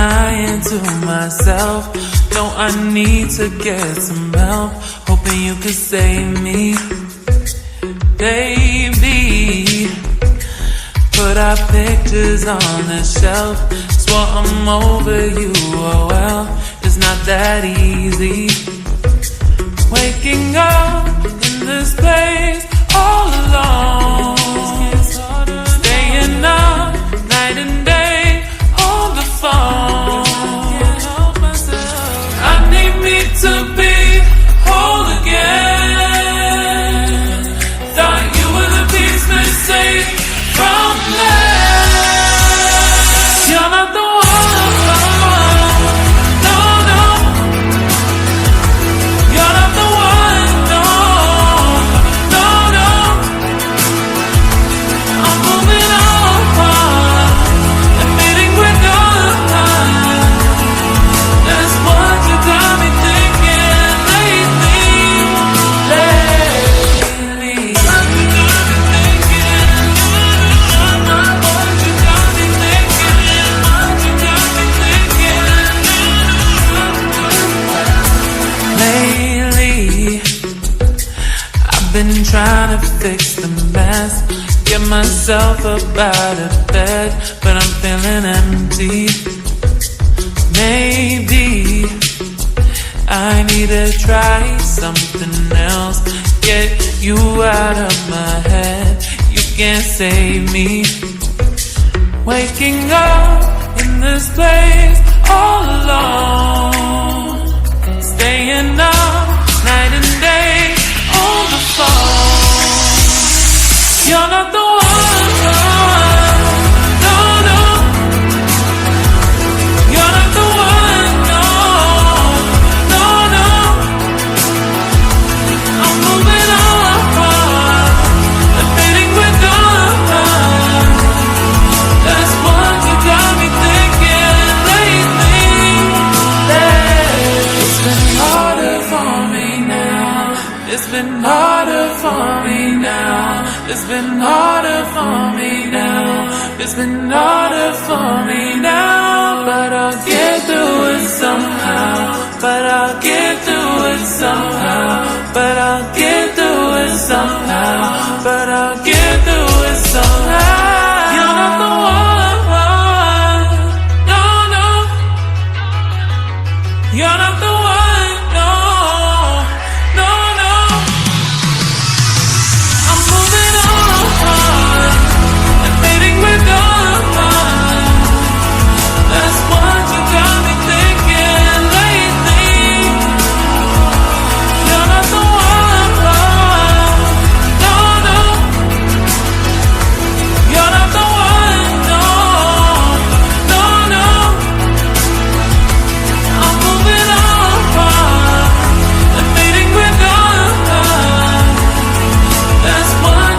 lying to myself. No, I need to get some help. Hoping you could save me, baby. Put our pictures on the shelf. Swore I'm over you, oh well, it's not that easy. Waking up in this place all alone, staying up night and day on the phone. I need me to be whole again. Thought you were the piece missing from last. You're not the one, no, no. You're not the one, no, no, no. I'm moving on, admitting we're done. That's what you got me thinking lately, lately. What you got me thinking, what you got me thinking, what you got me thinking. Lately, I've been trying to fix the mess, get myself up out of bed, but I'm feeling empty. Maybe I need to try something else. Get you out of my head, you can't save me. Waking up in this place all alone, staying up night and day on the phone. You're not the one, no, no. You're not the one, no, no, no. I'm moving on, admitting we're done. That's what you got me thinking lately, lately. It's been harder for me now. It's been harder for me now. It's been harder for me now. It's been harder for me now. But I'll get through it somehow. But I'll get through it somehow. But I'll get through it somehow. But I'll get through it somehow. You're not the one, no, no. You're not the